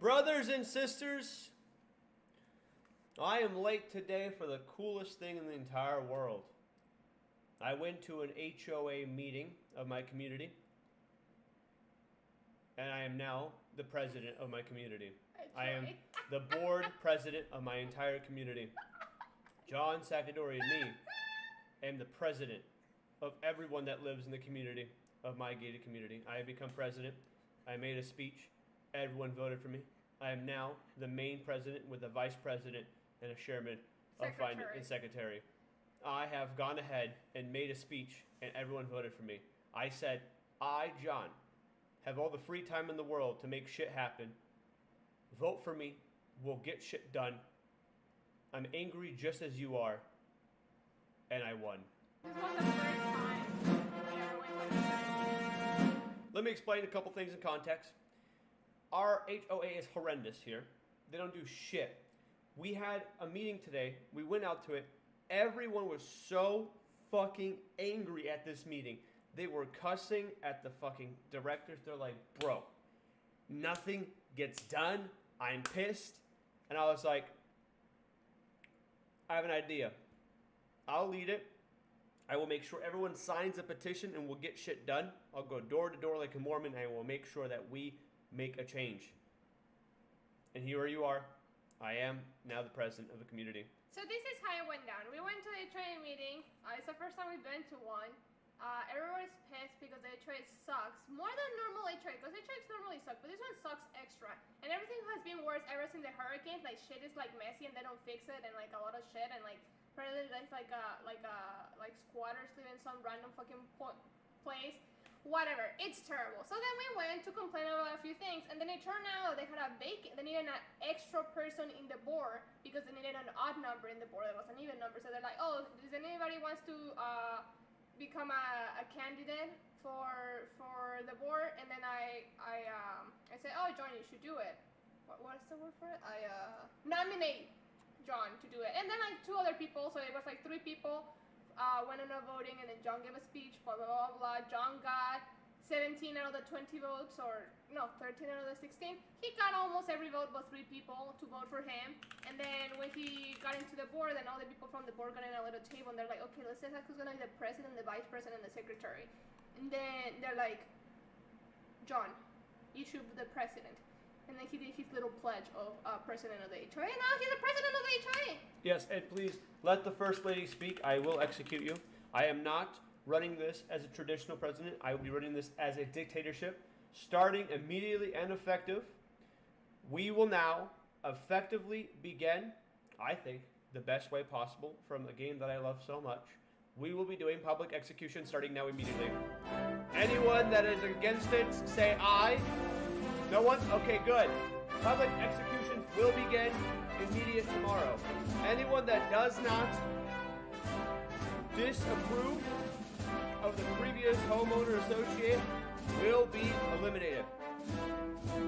Brothers and sisters, I am late today for the coolest thing in the entire world. I went to an HOA meeting of my community, and I am now the president of my community. I am the board president of my entire community. John Sacadori and me am the president of everyone that lives in the community of my gated community. I have become president. I made a speech. Everyone voted for me. I am now the main president with a vice president and a chairman of finance and secretary. I have gone ahead and made a speech, and everyone voted for me. I said, I, John, have all the free time in the world to make shit happen. Vote for me. We'll get shit done. I'm angry just as you are, and I won. This was the first time we ever went to a Let me explain a couple things in context. Our HOA is horrendous here. They don't do shit. We had a meeting today. We went out to it. Everyone was so fucking angry at this meeting. They were cussing at the fucking directors. They're like, bro, nothing gets done. I'm pissed. And I was like, I have an idea. I'll lead it. I will make sure everyone signs a petition and we'll get shit done. I'll go door to door like a Mormon, and I will make sure that we make a change. And here you are. I am now the president of the community. So this is how it went down. We went to the HOA meeting. It's the first time we've been to one. Everybody's pissed because the HOA sucks. More than normal HOA, because HOAs normally suck, but this one sucks extra. And everything has been worse ever since the hurricane. Like, shit is like messy and they don't fix it, and like a lot of shit, and like apparently there's like squatters live in some random fucking place. Whatever, it's terrible. So then we went to complain about a few things, and then it turned out they had a vacant. They needed an extra person in the board because they needed an odd number in the board. There was an even number. So they're like, "Oh, does anybody wants to become a candidate for the board?" And then I said, "Oh, John, you should do it." What's the word for it? I nominate John to do it, and then like two other people. So it was like three people. Went on a voting, and then John gave a speech, blah, blah, blah, blah. John got 17 out of the 20 votes, or no, 13 out of the 16. He got almost every vote but three people to vote for him. And then when he got into the board, then all the people from the board got in a little table, and they're like, okay, let's decide who's going to be the president, the vice president, and the secretary. And then they're like, John, you should be the president. And then he did his little pledge of president of the HOA. And now he's the president of the HOA. Yes, and please let the First Lady speak. I will execute you. I am not running this as a traditional president. I will be running this as a dictatorship, starting immediately and effective. We will now effectively begin, I think, the best way possible from a game that I love so much. We will be doing public execution starting now immediately. Anyone that is against it, say aye. No one? Okay, good. Public executions will begin immediate tomorrow. Anyone that does not disapprove of the previous homeowner associate will be eliminated.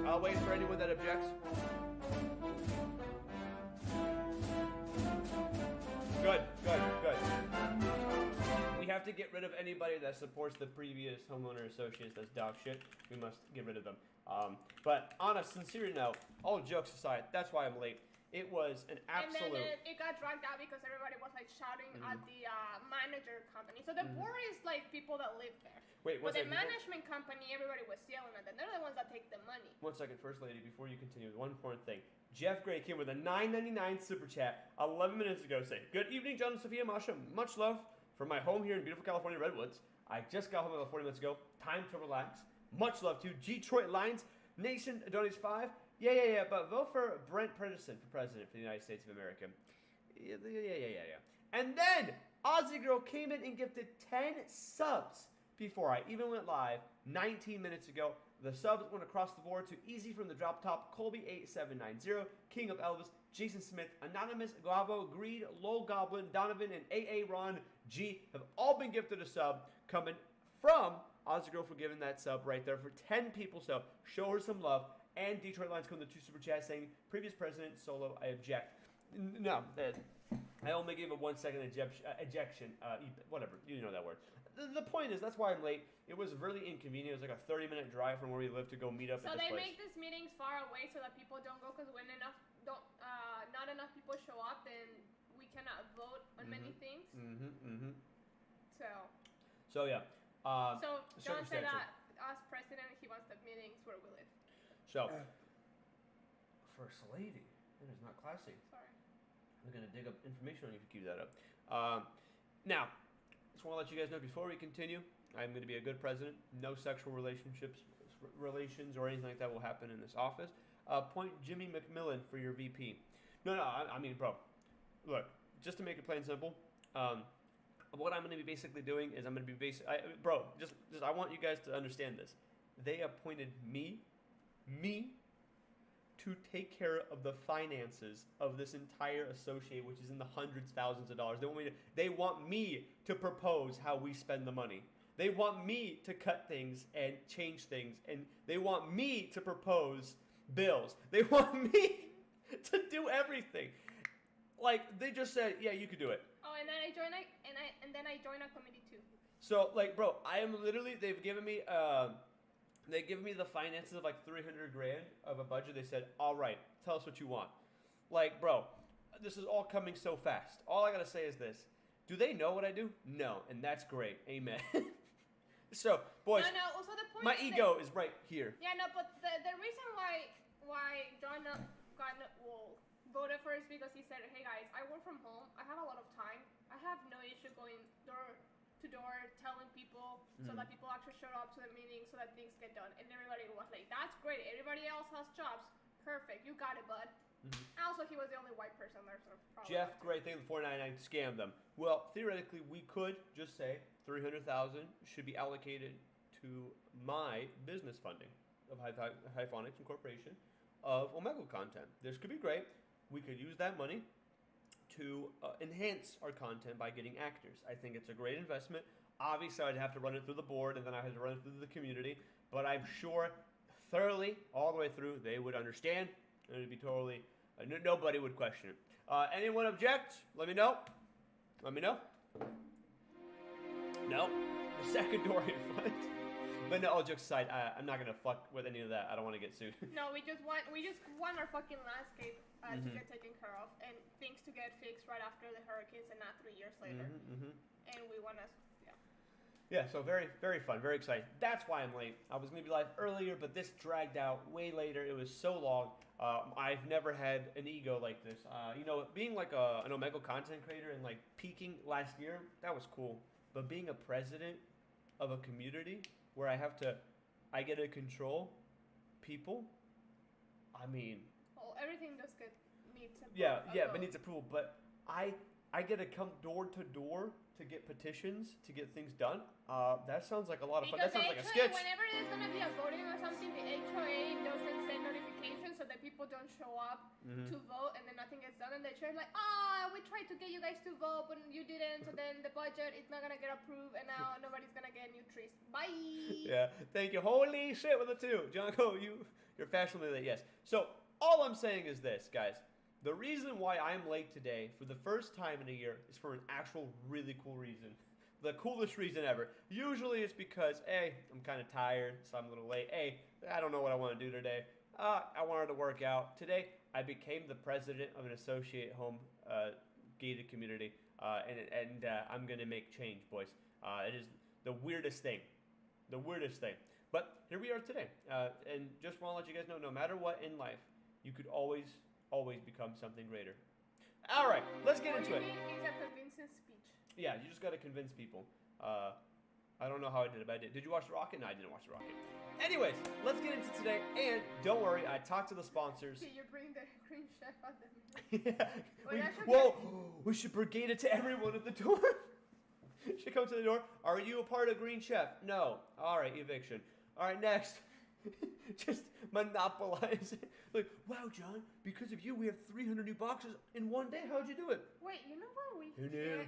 I'll wait for anyone that objects. Good. We have to get rid of anybody that supports the previous homeowner associates. That's dog shit. We must get rid of them. But on a sincere note, all jokes aside, that's why I'm late. It was an absolute... And then it got dragged out because everybody was like shouting at the manager company. So the board is like people that live there. Wait, but the management company, everybody was yelling at them. They're the ones that take the money. 1 second, First Lady, before you continue, one important thing. Jeff Gray came with a $9.99 super chat 11 minutes ago saying, "Good evening, John and Sophia Masha. Much love from my home here in beautiful California Redwoods. I just got home about 40 minutes ago. Time to relax. Much love to Detroit Lions Nation donates 5. Yeah. But vote for Brent Pedersen for president for the United States of America. Yeah. And then Aussie Girl came in and gifted 10 subs before I even went live 19 minutes ago. The subs went across the board to Easy from the Drop Top, Colby8790, King of Elvis, Jason Smith, Anonymous, Guavo, Greed, Lol Goblin, Donovan, and AA Ron G have all been gifted a sub coming from Aussie Girl for giving that sub right there for 10 people. So show her some love. And Detroit Lions come to 2 super chats saying, previous president, solo, I object. No, I only gave a 1 second ejection, whatever, you know that word. the point is, that's why I'm late. It was really inconvenient. It was like a 30-minute drive from where we live to go meet up So at this they place. make these meetings far away so that people don't go, because when not enough people show up, then we cannot vote on many things. So yeah. So John said circumstantial. that as president, he wants the meetings where we live. So, first lady, that is not classy. Sorry. I'm gonna dig up information on you if you keep that up. Now, just want to let you guys know before we continue, I'm gonna be a good president. No sexual relations or anything like that will happen in this office. Point Jimmy McMillan for your VP. No, I mean, bro, look, just to make it plain and simple, what I'm gonna be basically doing is I'm gonna be I want you guys to understand this. They appointed me to take care of the finances of this entire associate, which is in the hundreds, thousands of dollars. They want me to propose how we spend the money. They want me to cut things and change things, and they want me to propose bills. They want me to do everything. Like, they just said, yeah, you could do it. Oh, and then I join a committee too. So, like, bro, I am literally, they've given me the finances of like $300,000 of a budget. They said, all right, tell us what you want. Like, bro, this is all coming so fast. All I gotta say is this. Do they know what I do? No, and that's great. Amen. So, boys, No, so the point my is ego is right here. Yeah, no, but the reason why John voted for is because he said, hey guys, I work from home. I have a lot of time. I have no issue going door to door telling people so that people actually show up to the meeting so that things get done. And everybody was like, that's great. Everybody else has jobs. Perfect. You got it, bud. Also, he was the only white person there, so probably. Jeff, great thing, the $4.99 scammed them. Well, theoretically, we could just say $300,000 should be allocated to my business funding of Hyphonix Incorporation of Omegle content. This could be great. We could use that money to enhance our content by getting actors. I think it's a great investment. Obviously, I'd have to run it through the board, and then I had to run it through the community. But I'm sure thoroughly, all the way through, they would understand, and it'd be totally, nobody would question it. Anyone object? Let me know. No? The second door in front. But no, all jokes aside, I'm not gonna fuck with any of that. I don't want to get sued. No, we just want our fucking landscape to get taken care of and things to get fixed right after the hurricanes and not 3 years later. And we want to, Yeah, so very, very fun, very exciting. That's why I'm late. I was gonna be live earlier, but this dragged out way later. It was so long. I've never had an ego like this. Being like an Omegle content creator and like peaking last year, that was cool. But being a president of a community where I get to control people, I mean. well, everything just needs approval. Yeah, but needs approval. But I get to come door to door to get petitions to get things done. That sounds like a lot of fun. That sounds like a sketch. Whenever there's gonna be a voting or something, the HOA doesn't send notifications so that people don't show up to vote, and then nothing gets done, and the chair's like, we tried to get you guys to vote, but you didn't. So then the budget is not gonna get approved, and now nobody's gonna get new trees. Bye. Yeah, thank you. Holy shit with the two, Jonko. You're fashionably late. Yes. So all I'm saying is this, guys. The reason why I'm late today for the first time in a year is for an actual really cool reason. The coolest reason ever. Usually it's because, A, I'm kind of tired, so I'm a little late. A, I don't know what I want to do today. I wanted to work out. Today, I became the president of an associate home gated community, and I'm going to make change, boys. It is the weirdest thing. The weirdest thing. But here we are today. And just want to let you guys know, no matter what in life, you could always become something greater. All right, let's get into it. It's a convincing speech. Yeah, you just got to convince people. I don't know how I did it, but I did. Did you watch The Rocket? No, I didn't watch The Rocket. Anyways, let's get into today. And don't worry, I talked to the sponsors. Did you bring the green chef on them? Yeah. We should brigade it to everyone at the door. Should come to the door. Are you a part of Green Chef? No. All right, eviction. All right, next. Just monopolize it. Like, wow, John, because of you, we have 300 new boxes in one day. How'd you do it? Wait, you know what we can do?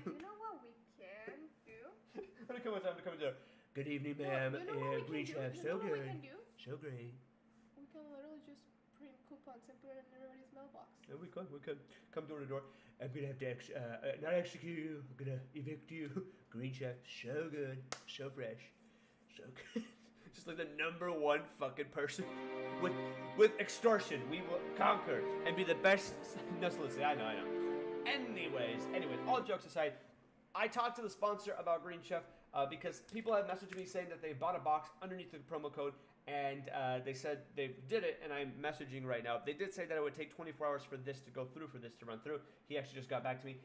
I'm gonna come to the Good evening, ma'am. Green Chef, so good. We can do? So great. We can literally just print coupons and put it in everybody's mailbox. Yeah, we could. Come door to door. I'm gonna have to not execute you. I'm gonna evict you. Green Chef, so good, so fresh, so good. Just like the #1 fucking person with extortion. We will conquer and be the best. No, listen, I know. Anyways, all jokes aside, I talked to the sponsor about Green Chef because people have messaged me saying that they bought a box underneath the promo code, and they said they did it, and I'm messaging right now. They did say that it would take 24 hours for this to go through, for this to run through. He actually just got back to me.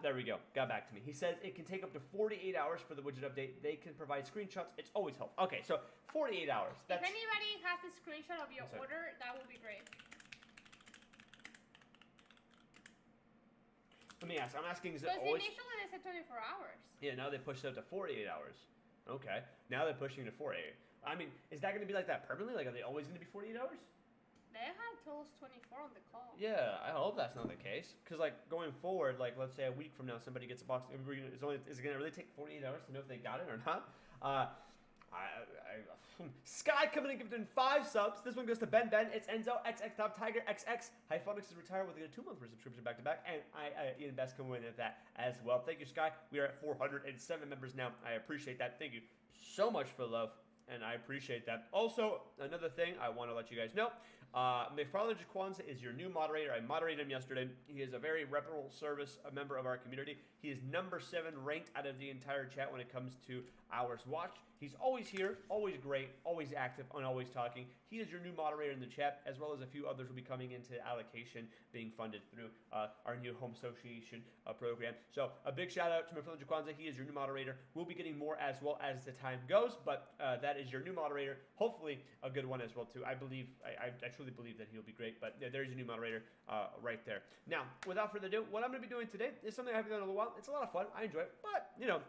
There we go. Got back to me. He says it can take up to 48 hours for the widget update. They can provide screenshots. It's always helpful. Okay, so 48 hours. If anybody has a screenshot of your order, that would be great. Let me ask. I'm asking, is it Because always... initially they said 24 hours. Yeah, now they pushed it up to 48 hours. Okay. Now they're pushing it to 48. I mean, is that going to be like that permanently? Like, are they always going to be 48 hours? They had told us 24 on the call. Yeah, I hope that's not the case. Because, like, going forward, like, let's say a week from now, somebody gets a box. Is it going to really take 48 hours to know if they got it or not? Sky coming in, giving 5 subs. This one goes to Ben. It's Enzo, XX Top Tiger, XX. Hyphonix is retired with a 2-month subscription back to back. And Ian Best coming in at that as well. Thank you, Sky. We are at 407 members now. I appreciate that. Thank you so much for the love. And I appreciate that. Also, another thing I want to let you guys know. McFarland Jaquanza is your new moderator. I moderated him yesterday. He is a very reputable service, a member of our community. He is #7 ranked out of the entire chat when it comes to hours watched. He's always here, always great, always active, and always talking. He is your new moderator in the chat, as well as a few others will be coming into allocation being funded through our new home association program. So a big shout out to McFarland Jaquanza. He is your new moderator. We'll be getting more as well as the time goes, but that is your new moderator. Hopefully a good one as well too. I truly believe that he'll be great, but there's your new moderator right there. Now, without further ado, what I'm going to be doing today is something I haven't done in a while. It's a lot of fun. I enjoy it, but, you know,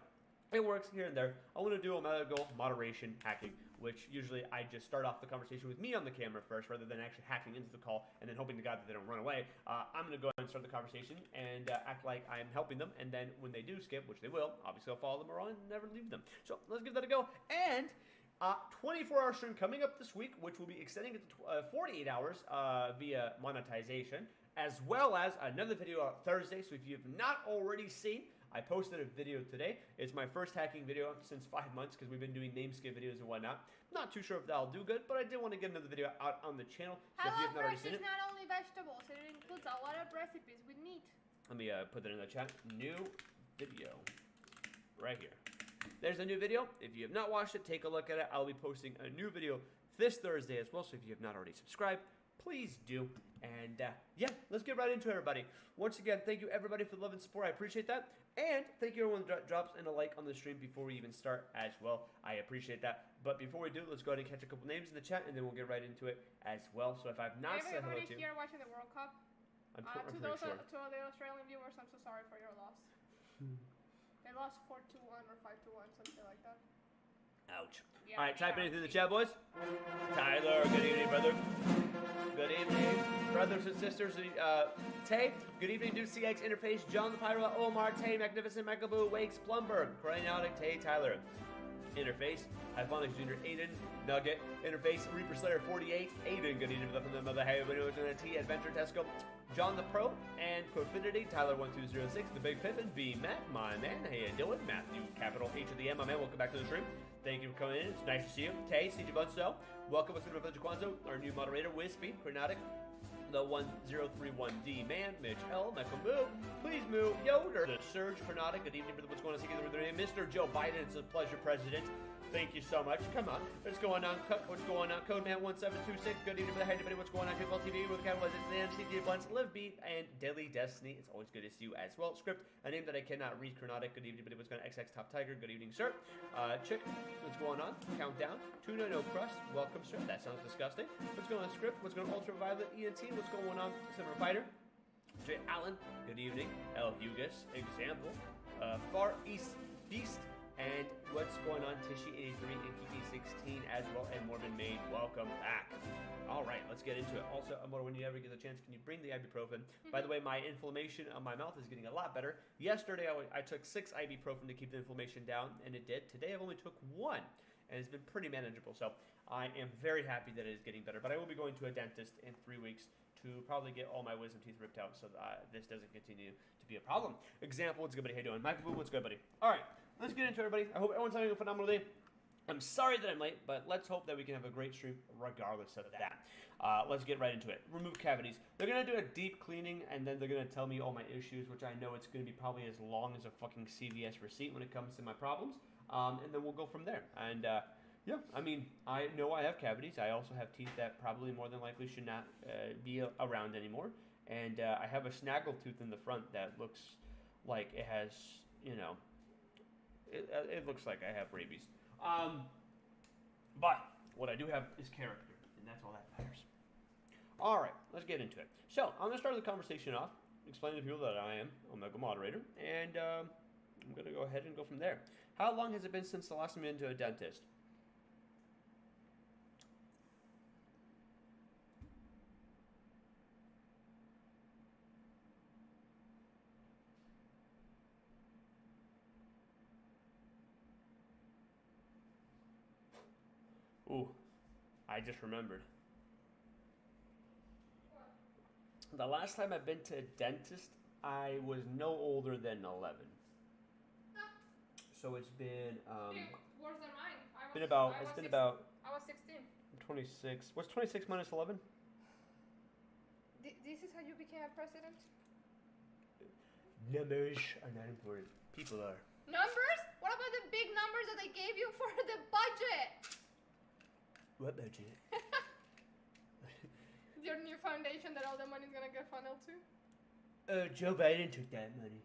it works here and there. I want to do Omegle moderation hacking, which usually I just start off the conversation with me on the camera first rather than actually hacking into the call and then hoping to God that they don't run away. I'm going to go ahead and start the conversation and act like I'm helping them, and then when they do skip, which they will, obviously I'll follow them around and never leave them. So let's give that a go. And 24-hour stream coming up this week, which will be extending it to 48 hours via monetization, as well as another video on Thursday. So if you have not already seen, I posted a video today. It's my first hacking video since 5 months because we've been doing namescape videos and whatnot. Not too sure if that'll do good, but I did want to get another video out on the channel. So if you have not already seen it, not only vegetables, it includes a lot of recipes with meat. let me put that in the chat. New video right here. There's a new video. If you have not watched it, take a look at it. I'll be posting a new video this Thursday as well, so if you have not already subscribed, please do. And yeah, let's get right into it, everybody. Once again, thank you everybody for the love and support. I appreciate that. And thank you everyone that drops in a like on the stream before we even start as well. I appreciate that. But before we do, let's go ahead and catch a couple names in the chat, and then we'll get right into it as well. So if I've not said hello to everybody here watching the World Cup, I'm to pretty those sure. to the Australian viewers, I'm so sorry for your loss. They lost 4-1 or 5-1, something like that. Ouch. Yeah, All right, type anything in the chat, boys. Tyler, good evening, brother. Good evening, brothers and sisters. Tay, good evening, Dude CX Interface, John the Pyro, Omar, Tay, Magnificent, Michael Boo, Wakes, Plumber, Cryonic, Tay, Tyler. Interface, Hyphonix Jr., Aiden, Nugget, Interface, Reaper Slayer 48, Aiden, good evening, from the mother, hey, everybody, T, Adventure, Tesco, John the Pro, and Profinity, Tyler 1206, the Big Pippin, B, Matt, my man, how you doing? Matthew, capital H of the M, my man, welcome back to the stream. Thank you for coming in, it's nice to see you. Tay, CJ Bunso, welcome us to the Jaquanzo, our new moderator, Wispy, Chronotic, the 1031D man, Mitch L, Michael Moo, please Moo, Yoder, the Surge, Chronotic, good evening, what's going on, Mr. Joe Biden, it's a pleasure, President. Thank you so much. Come on. What's going on? What's going on? Codeman1726. Good evening for the everybody. What's going on? Kickball TV with Capital Legends, CJ Bunts, Live Beat, and Daily Destiny. It's always good to see you as well. Script, a name that I cannot read. Chronotic. Good evening, everybody. What's going on? XX Top Tiger. Good evening, sir. Chick. What's going on? Countdown. Tuna No Crust. Welcome, sir. That sounds disgusting. What's going on? Script. What's going on? Ultraviolet ENT. What's going on? Silver Fighter. Jay Allen. Good evening. El Hugus. Example. Far East Beast. And what's going on, Tishy83 and Kiki16 as well, and Mormon Maid, welcome back. All right, let's get into it. Also, Amor, when you ever get the chance, can you bring the ibuprofen? By the way, my inflammation on my mouth is getting a lot better. Yesterday, I took 6 ibuprofen to keep the inflammation down, and it did. Today, I've only took 1. and it's been pretty manageable. So I am very happy that it is getting better. But I will be going to a dentist in 3 weeks to probably get all my wisdom teeth ripped out so that this doesn't continue to be a problem. Example, what's good, buddy? How you doing? Michael Boo, what's good, buddy? All right, let's get into it, everybody. I hope everyone's having a phenomenal day. I'm sorry that I'm late, but let's hope that we can have a great stream regardless of that. Let's get right into it. Remove cavities. They're going to do a deep cleaning, and then they're going to tell me all my issues, which I know it's going to be probably as long as a fucking CVS receipt when it comes to my problems. And then we'll go from there. And, yeah, I mean, I know I have cavities. I also have teeth that probably more than likely should not be around anymore. And I have a snaggle tooth in the front that looks like it has, you know, it looks like I have rabies. But what I do have is character, and that's all that matters. All right, let's get into it. So I'm going to start the conversation off, explain to people that I am Omegle moderator, and I'm going to go ahead and go from there. How long has it been since the last time you've been to a dentist? Ooh, I just remembered. The last time I've been to a dentist, I was no older than 11. So it's been Worse than mine. I was 16. 26. What's 26 minus 11? This is how you became a president? Numbers are not important. People are. Numbers? What about the big numbers that they gave you for the budget? What budget? Your new foundation that all the money's gonna get funneled to? Joe Biden took that money.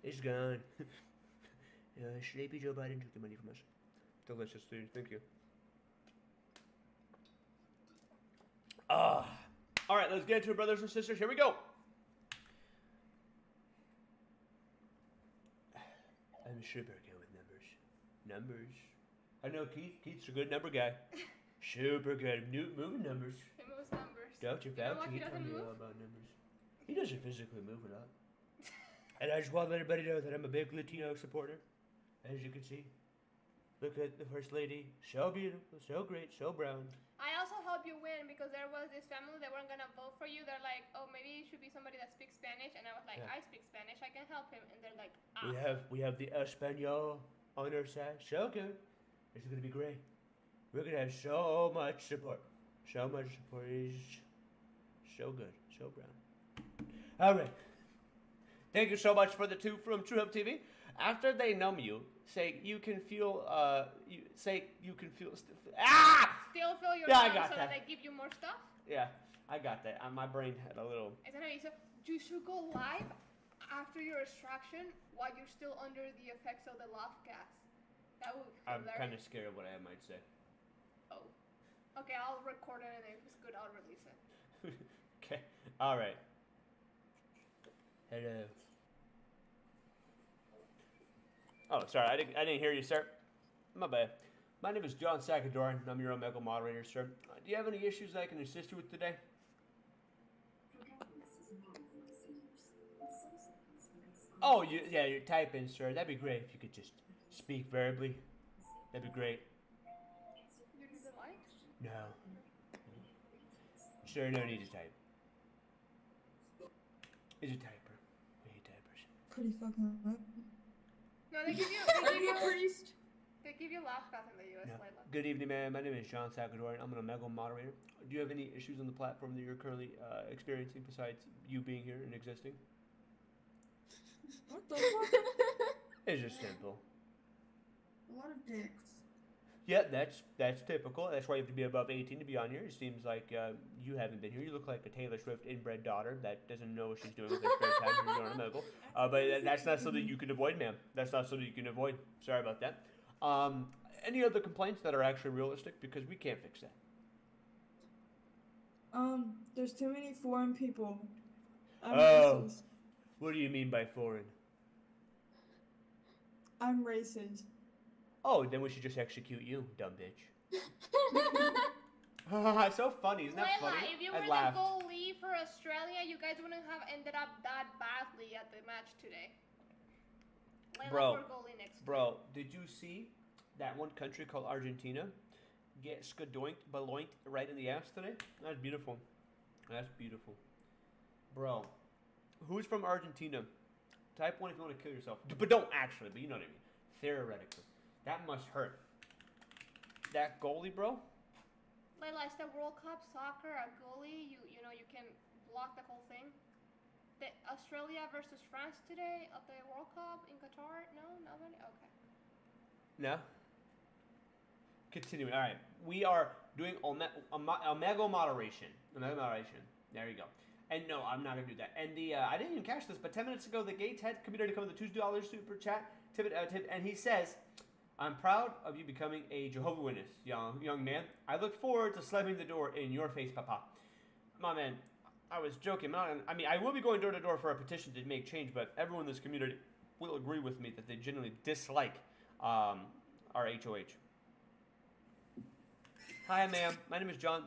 It's gone. Sleepy Joe Biden took the money from us. Delicious, dude. Thank you. All right, let's get into it, brothers and sisters. Here we go. I'm super good with numbers. Numbers. I know Keith. Keith's a good number guy. Super good. Moving numbers. He moves numbers. Dr. Fauci, he told me all about numbers. He doesn't physically move it up. And I just want to let everybody know that I'm a big Latino supporter. As you can see. Look at the First Lady. So beautiful, so great, so brown. I also help you win because there was this family that weren't gonna vote for you. They're like, oh, maybe it should be somebody that speaks Spanish. And I was like, I speak Spanish. I can help him. And they're like, We have the Espanol on our side. So good. This is going to be great. We're going to have so much support. So much support. Is so good. So brown. All right. Thank you so much for the two from True Hope TV. After they numb you, say you can feel, still feel your yeah, I tongue got so that. that they give you more stuff? Yeah, I got that. My brain had a little... So you should go live after your extraction while you're still under the effects of the laugh gas. That would be I'm hilarious. kind of scared of what I might say. Oh. Okay, I'll record it, and if it's good, I'll release it. Okay. All right. Hello. Oh, sorry. I didn't hear you, sir. My bad. My name is John Sakadoran. I'm your Omegle moderator, sir. Do you have any issues I can assist you with today? Oh, you're typing, sir. That'd be great if you could just speak verbally. That'd be great. You need the mic? No. Sir, no need to type. He's a typer. We hate typers. Pretty fucking right. No, they give you priest. They give you laugh gas in the US. No. Layla. Good evening, man. My name is John Sakadoran. I'm an Omegle moderator. Do you have any issues on the platform that you're currently experiencing besides you being here and existing? What the fuck? It's just simple. A lot of dicks. Yeah, that's typical. That's why you have to be above 18 to be on here. It seems like you haven't been here. You look like a Taylor Swift inbred daughter that doesn't know what she's doing with her spare time when you're on Omegle. But that's not something you can avoid, ma'am. That's not something you can avoid. Sorry about that. Any other complaints that are actually realistic? Because we can't fix that. There's too many foreign people. I'm Oh. racist. What do you mean by foreign? I'm racist. Oh, then we should just execute you, dumb bitch. So funny, isn't that Layla, funny? if you I were the laughed. goalie for Australia, you guys wouldn't have ended up that badly at the match today. Layla Bro, for goalie next Bro, did you see that one country called Argentina get skadoinked, baloinked right in the ass today? That's beautiful. That's beautiful. Bro, who's from Argentina? Type 1 if you want to kill yourself. But don't actually, but you know what I mean. Theoretically. That must hurt. That goalie, bro? Layla, it's the World Cup soccer, a goalie, you know, you can block the whole thing. The Australia versus France today of the World Cup in Qatar? No? Nobody? Okay. No? Continuing. All right. We are doing Omegle moderation. Omegle moderation. There you go. And no, I'm not going to do that. And I didn't even catch this, but 10 minutes ago, the Gates head community come with a $2 super chat. And he says, I'm proud of you becoming a Jehovah's Witness, young man. I look forward to slamming the door in your face, Papa. My man, I was joking. I mean, I will be going door to door for a petition to make change, but everyone in this community will agree with me that they genuinely dislike our HOH. Hi, ma'am. My name is John.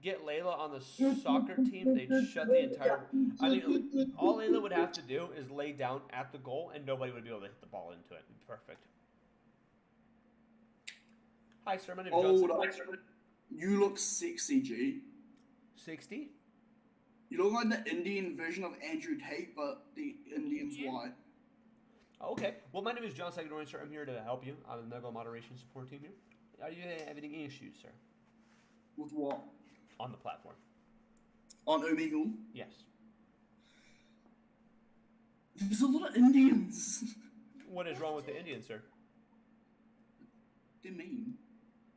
Get Layla on the soccer team. They'd shut the entire... I mean, all Layla would have to do is lay down at the goal, and nobody would be able to hit the ball into it. Perfect. Hi, sir. My name is John. Hi, sir. You look sexy, G. 60? You look like the Indian version of Andrew Tate, but the Indian's white. Okay. Well, my name is John Sagadorian, sir. I'm here to help you. I'm the Omegle moderation support team here. Are you having any issues, sir? With what? On the platform. On Omegle? Yes. There's a lot of Indians. What is wrong with the Indians, sir? They're mean.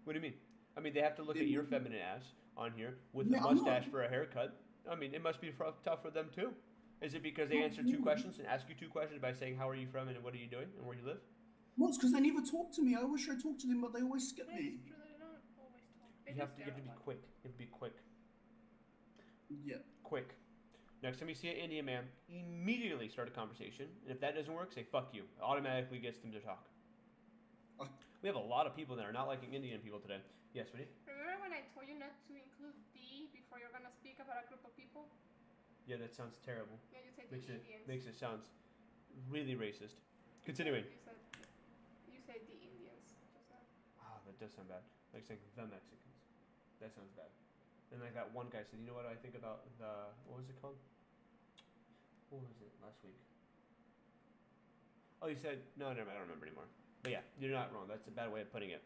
What do you mean? I mean, they have to look at your feminine ass on here with Yeah, the mustache for a haircut. I mean, it must be tough for them, too. Is it because they answer 2 questions and ask you 2 questions by saying, how are you from and what are you doing and where you live? Well, it's because they never talk to me. I always try to talk to them, but they always skip me. It's true that they don't always talk. They You have just to be don't. quick. You have to be quick. Yeah. Quick. Next time you see an Indian man, immediately start a conversation. And if that doesn't work, say, fuck you. It automatically gets them to talk. We have a lot of people that are not liking Indian people today. Yes, sweetie? Remember when I told you not to include the before you're gonna speak about a group of people? Yeah, that sounds terrible. Yeah, you said the Indians. Makes it sounds really racist. Continuing. You said the Indians just now. Ah, that does sound bad. Like saying the Mexicans. That sounds bad. And like that one guy said, you know what I think about the, what was it called? What was it last week? Oh, he said, no, never mind, I don't remember anymore. But yeah, you're not wrong. That's a bad way of putting it.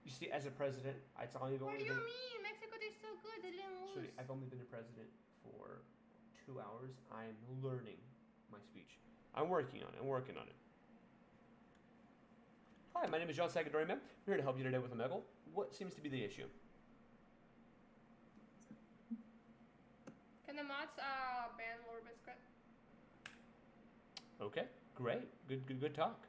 You see, as a president, it's only What do been... you mean? Mexico did so good. They didn't lose. Sweetie, I've only been a president for 2 hours. I'm learning my speech. I'm working on it. Hi, my name is John Sagadorian. I'm here to help you today with Omegle. What seems to be the issue? Can the mods ban Lord Biscuit? Okay, great. Good talk.